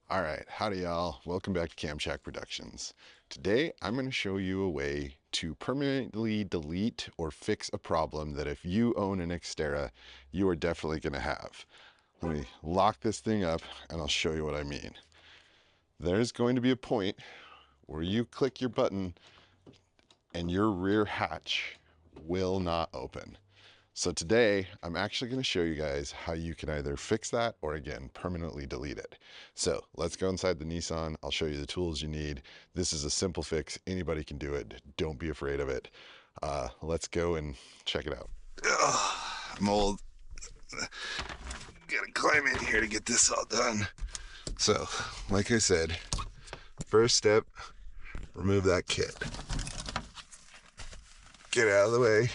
All right, howdy y'all. Welcome back to Cam Shack Productions. Today I'm going to show you a way to permanently delete or fix a problem that if you own an Xterra, you are definitely going to have. Let me lock this thing up and I'll show you what I mean. There's going to be a point where you click your button and your rear hatch will not open. So today, I'm actually going to show you guys how you can either fix that or again, permanently delete it. So let's go inside the Nissan. I'll show you the tools you need. This is a simple fix. Anybody can do it. Don't be afraid of it. Let's go and check it out. Ugh, I'm old. Gotta climb in here to get this all done. So, like I said, first step, remove that kit. Get out of the way.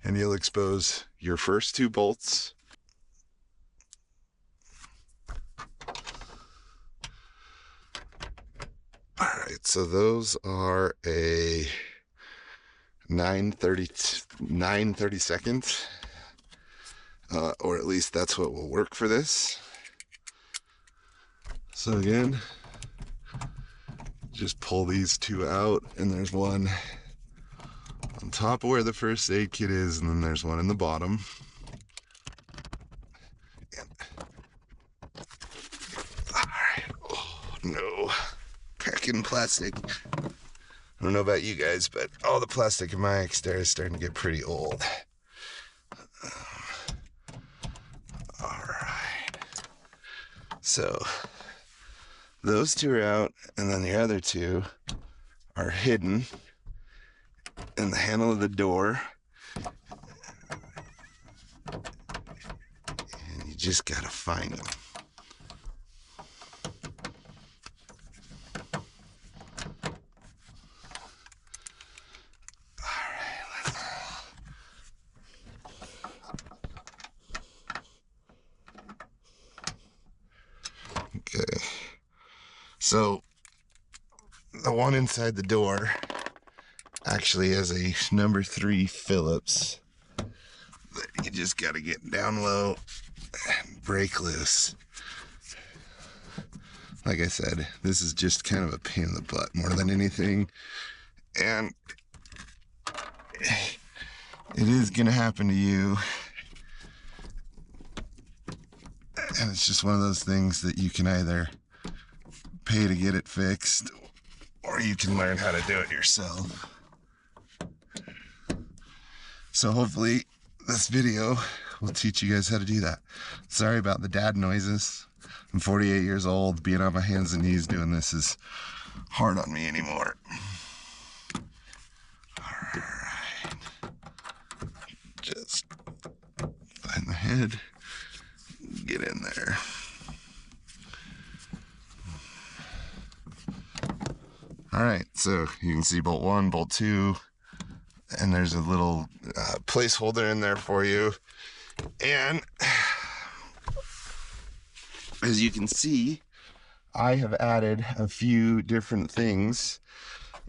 And you'll expose your first two bolts. All right, so those are a 9/32, or at least that's what will work for this. So again, just pull these two out, and there's one on top of where the first aid kit is, and then there's one in the bottom. Alright, oh no, cracking plastic. I don't know about you guys, but all the plastic in my Xterra is starting to get pretty old. Alright, so those two are out, and then the other two are hidden in the handle of the door, and you just gotta find them. Okay, so the one inside the door actually has a number 3 Phillips that you just got to get down low and break loose. Like I said, this is just kind of a pain in the butt more than anything, and it is going to happen to you, and it's just one of those things that you can either pay to get it fixed or you can learn how to do it yourself. So hopefully this video will teach you guys how to do that. Sorry about the dad noises. I'm 48 years old. Being on my hands and knees doing this is hard on me anymore. Alright. Just find the head. Get in there. Alright, so you can see bolt 1, bolt 2, and there's a little placeholder in there for you. And as you can see, I have added a few different things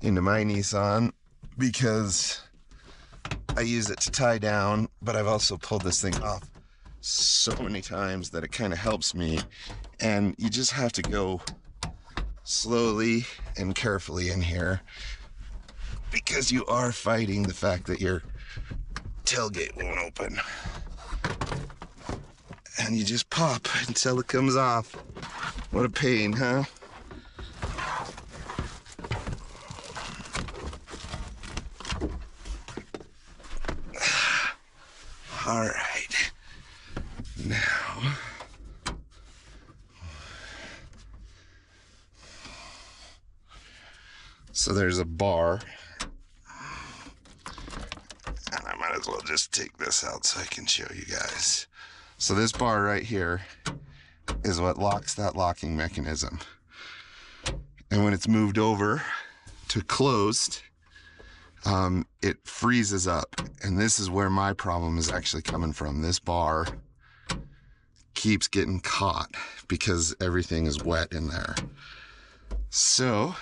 into my Nissan because I use it to tie down, but I've also pulled this thing off so many times that it kind of helps me. And you just have to go slowly and carefully in here because you are fighting the fact that your tailgate won't open. And you just pop until it comes off. What a pain, huh? All right. Now, so there's a bar, and I might as well just take this out so I can show you guys. So this bar right here is what locks that locking mechanism. And when it's moved over to closed, it freezes up. And this is where my problem is actually coming from. This bar keeps getting caught because everything is wet in there. So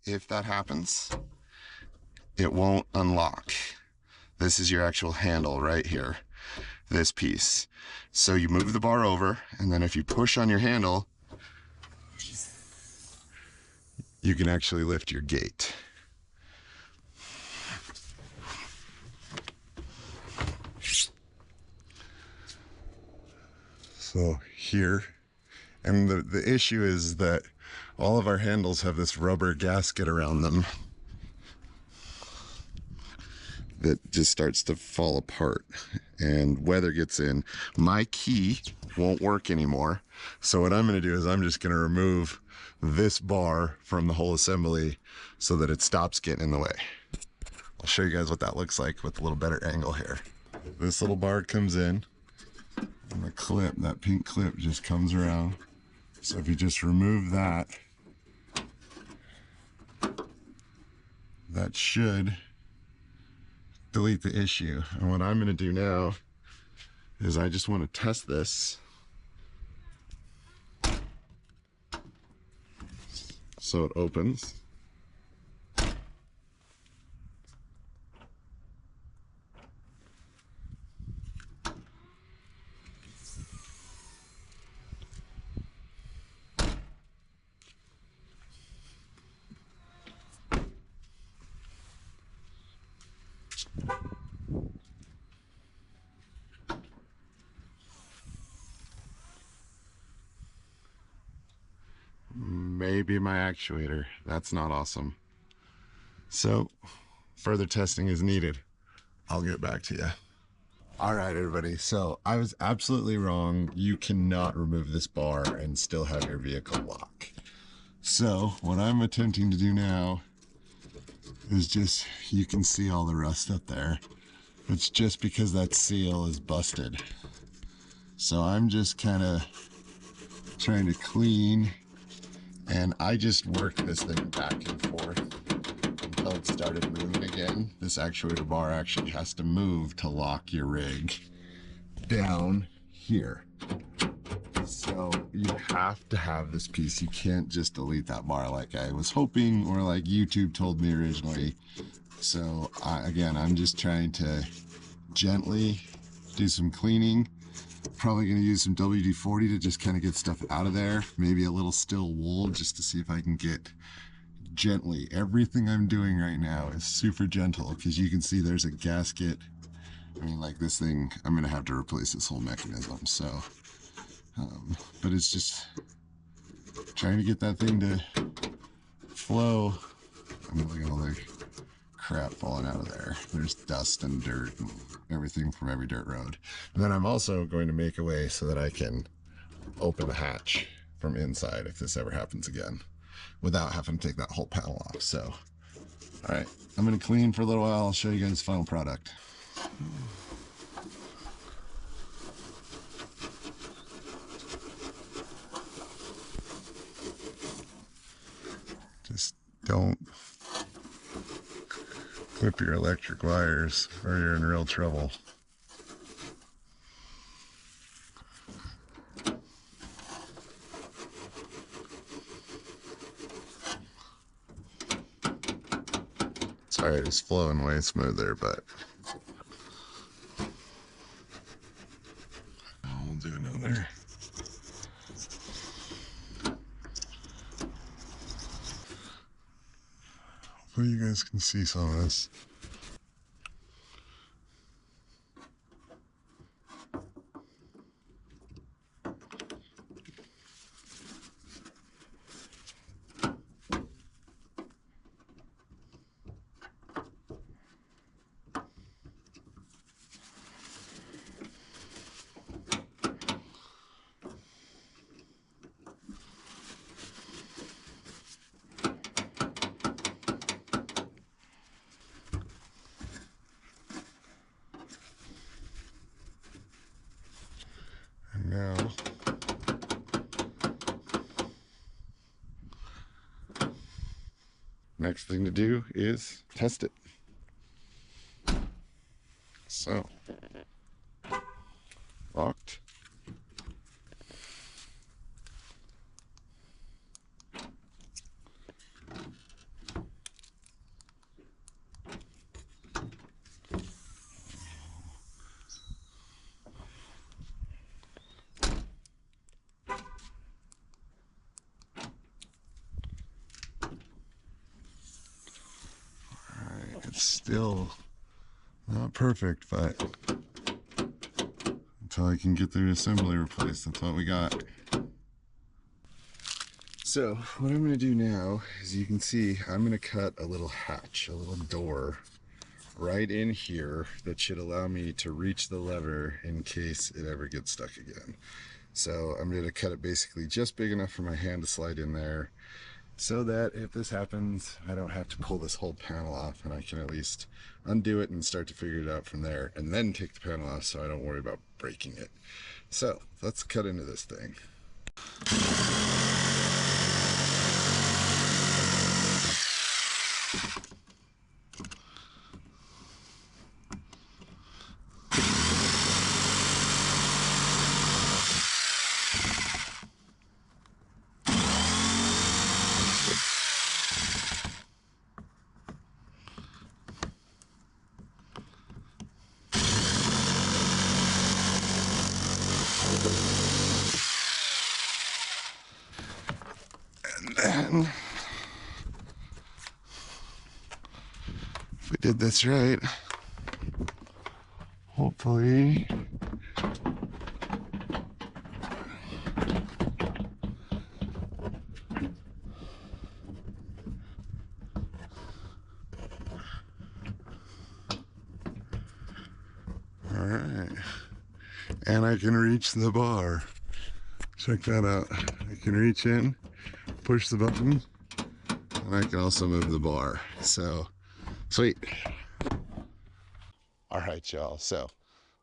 if that happens, it won't unlock. This is your actual handle right here. this piece. So you move the bar over, and then if you push on your handle, you can actually lift your gate. So here, and the issue is that all of our handles have this rubber gasket around them that just starts to fall apart, and weather gets in. My key won't work anymore. So what I'm going to do is I'm just going to remove this bar from the whole assembly so that it stops getting in the way. I'll show you guys what that looks like with a little better angle here. This little bar comes in, and the clip, that pink clip, just comes around. So if you just remove that, that should delete the issue. And what I'm going to do now is I just want to test this. So it opens. Maybe my actuator. That's not awesome. So further testing is needed. I'll get back to you. All right, everybody. So I was absolutely wrong. You cannot remove this bar and still have your vehicle lock. So what I'm attempting to do now is just, you can see all the rust up there. It's just because that seal is busted. So I'm just kind of trying to clean, and I just worked this thing back and forth until it started moving again. This actuator bar actually has to move to lock your rig down here. So you have to have this piece. You can't just delete that bar like I was hoping, or like YouTube told me originally. So again, I'm just trying to gently do some cleaning. Probably going to use some WD-40 to just kind of get stuff out of there. Maybe a little still wool just to see if I can get gently. Everything I'm doing right now is super gentle, because you can see there's a gasket. I mean, like this thing, I'm going to have to replace this whole mechanism. So, but it's just trying to get that thing to flow. I mean, look at all the crap falling out of there. There's dust and dirt and everything from every dirt road. And then I'm also going to make a way so that I can open the hatch from inside if this ever happens again, without having to take that whole panel off. So, all right, I'm going to clean for a little while. I'll show you guys the final product. Just don't clip your electric wires or you're in real trouble. Sorry, it's flowing way smoother, but I'll do another. Hopefully you guys can see some of this. And now next thing to do is test it. So, locked. It's still not perfect, but until I can get the assembly replaced, that's what we got. So what I'm going to do now is, you can see I'm going to cut a little hatch, a little door right in here that should allow me to reach the lever in case it ever gets stuck again. So I'm going to cut it basically just big enough for my hand to slide in there, so that if this happens, I don't have to pull this whole panel off, and I can at least undo it and start to figure it out from there, and then take the panel off so I don't worry about breaking it. So let's cut into this thing. And then, if we did this right, hopefully all right, and I can reach the bar. Check that out. I can reach in, push the button, and I can also move the bar. So sweet. All right, y'all, so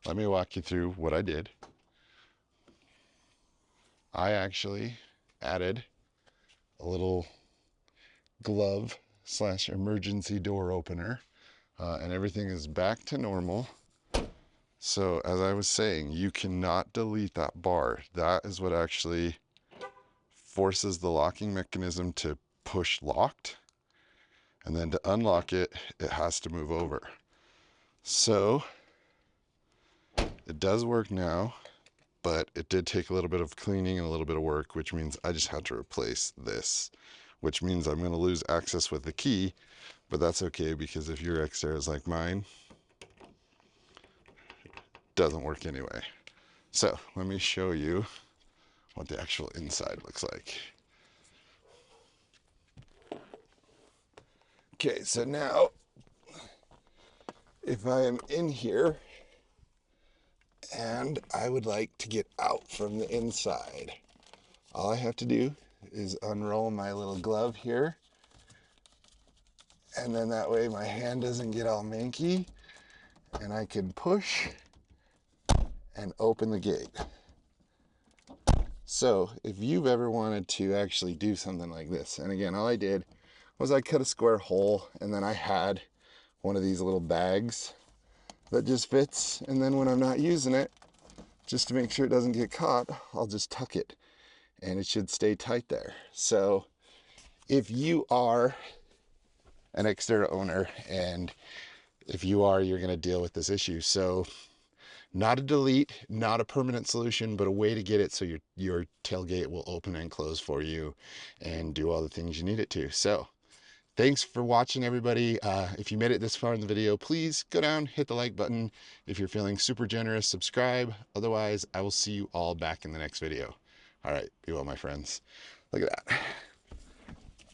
let me walk you through what I did. I actually added a little glove / emergency door opener, and everything is back to normal. So as I was saying, you cannot delete that bar. That is what actually forces the locking mechanism to push locked, and then to unlock it, it has to move over. So it does work now, but it did take a little bit of cleaning and a little bit of work, which means I just had to replace this, which means I'm going to lose access with the key, but that's okay, because if your Xterra is like mine, it doesn't work anyway. So let me show you what the actual inside looks like. Okay, so now if I am in here and I would like to get out from the inside, all I have to do is unroll my little glove here, and then that way my hand doesn't get all manky, and I can push and open the gate. So if you've ever wanted to actually do something like this, and again, all I did was I cut a square hole, and then I had one of these little bags that just fits, and then when I'm not using it, just to make sure it doesn't get caught, I'll just tuck it, and it should stay tight there. So if you are an Xterra owner, and if you are, you're going to deal with this issue. So not a delete, not a permanent solution, but a way to get it so your tailgate will open and close for you and do all the things you need it to. So thanks for watching, everybody. If you made it this far in the video, please go down, hit the like button. If you're feeling super generous, subscribe. Otherwise, I will see you all back in the next video. All right, be well, my friends. Look at that.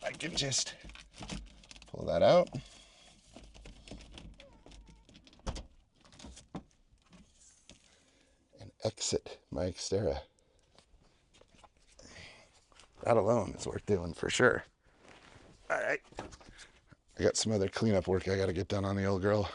I can just pull that out. And exit my Xterra. That alone is worth doing for sure. All right. I got some other cleanup work I got to get done on the old girl.